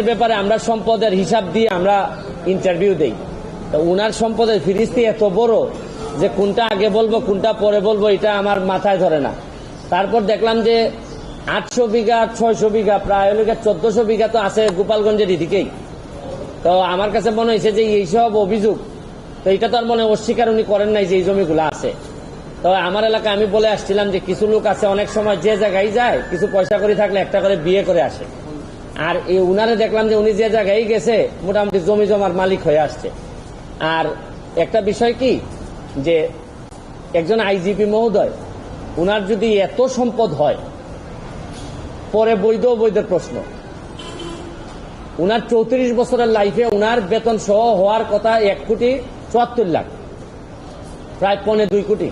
ব্যাপারে আমরা সম্পদের হিসাব দিয়ে আমরা ইন্টারভিউ দেই। তো উনার সম্পদের ফিরিস্তি এত বড় যে কোনটা আগে বলবো কোনটা পরে বলবো এটা আমার মাথায় ধরে না। তারপর দেখলাম যে 800 বিঘা 600 বিঘা প্রায় 1400 বিঘা তো আছে গোপালগঞ্জের এদিকেই। তো আমার কাছে মনে হয়েছে যে এইসব অভিযোগ তো এটা তো আর মনে অস্বীকার উনি করেন নাই যে এই জমিগুলো আছে। তো আমার এলাকায় আমি বলে আসছিলাম যে কিছু লোক আছে অনেক সময় যে জায়গায় যায় কিছু পয়সা করে থাকলে একটা করে বিয়ে করে আসে, আর এই উনারে দেখলাম যে উনি যে জায়গায় গেছে মোটামুটি জমি জমার মালিক হয়ে আসছে। আর একটা বিষয় কি যে একজন আইজিপি মহোদয় উনার যদি এত সম্পদ হয় পরে বৈধ অবৈধের প্রশ্ন, উনার 34 বছরের লাইফে উনার বেতন সহ হওয়ার কথা 1,74,00,000, প্রায় 1.25 কোটি,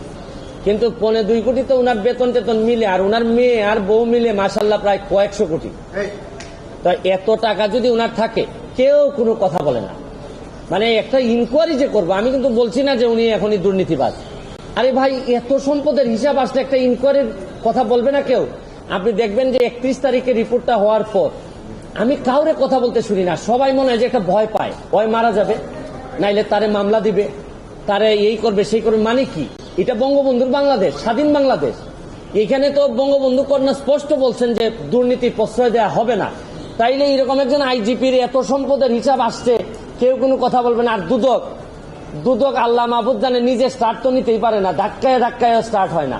কিন্তু 1.25 কোটি তো উনার বেতন টেতন মিলে আর উনার মেয়ে আর বউ মিলে মাশাল্লাহ প্রায় কয়েকশো কোটি। তো এত টাকা যদি উনার থাকে কেউ কোনো কথা বলে না, মানে একটা ইনকোয়ারি যে করবো, আমি কিন্তু বলছি না যে উনি এখনই দুর্নীতিবাজ। আরে ভাই এত সম্পদের হিসাব আসলে একটা ইনকোয়ারির কথা বলবে না কেউ? আপনি দেখবেন যে 31 তারিখে রিপোর্টটা হওয়ার পর আমি কাউরে কথা বলতে শুনি না, সবাই মনে হয় যে একটা ভয় পায়, ভয় মারা যাবে নাইলে তারে মামলা দিবে, তারে এই করবে সেই করবে। মানে কি এটা বঙ্গবন্ধুর বাংলাদেশ, স্বাধীন বাংলাদেশ। এখানে তো বঙ্গবন্ধু কন্যা স্পষ্ট বলছেন যে দুর্নীতি প্রশ্রয় দেওয়া হবে না। তাইলে এরকম একজন আইজিপির এত সম্পদের হিসাব আসছে কেউ কোনো কথা বলবে না। আর দুদক আল্লাহ মাহবুদ জানে নিজে স্টার্ট তো নিতেই পারে না, ধাক্কায় ধাক্কায় স্টার্ট হয় না।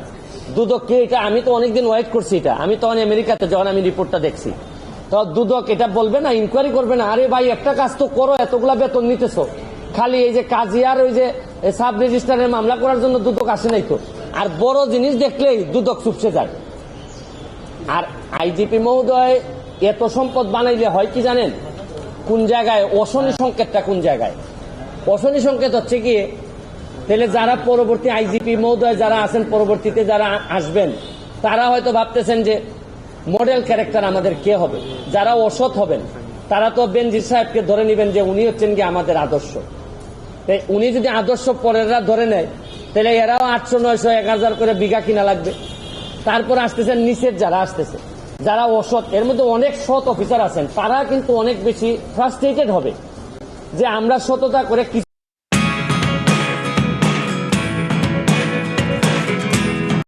দুদক কে এটা? আমি তো অনেকদিন ওয়েট করছি, এটা আমি তখন আমেরিকাতে যখন আমি রিপোর্টটা দেখছি, তো দুদক এটা বলবে না, ইনকোয়ারি করবে না? আরে ভাই একটা কাজ তো করো, এতগুলা বেতন নিতেছো, খালি এই যে কাজী আর ওই যে সাব রেজিস্ট্রারের মামলা করার জন্য দুদক আসে নাই তো। আর বড় জিনিস দেখলেই দুদক চুপসে যায়। আর আইজিপি মহোদয় এত সম্পদ বানাইলে হয় কি জানেন কোন জায়গায় অশনি সংকেতটা? কোন জায়গায় অশনি সংকেত হচ্ছে কি, তাহলে যারা পরবর্তী আইজিপি মহোদয় যারা আছেন, পরবর্তীতে যারা আসবেন, তারা হয়তো ভাবতেছেন যে মডেল ক্যারেক্টার আমাদের কে হবে। যারা অসৎ হবেন তারা তো বেনজির সাহেবকে ধরে নেবেন যে উনি হচ্ছেন কি আমাদের আদর্শ। তাই উনি যদি আদর্শ পরেররা ধরে নেয় তাহলে এরাও 800, 900, 1000 করে বিঘা কিনা লাগবে। তারপর আসতেছেন নিচের যারা আসতেছে, যারা অসৎ, এর মধ্যে অনেক সৎ অফিসার আছেন, তারা কিন্তু অনেক বেশি ফ্রাস্ট্রেটেড হবে যে আমরা সততা করে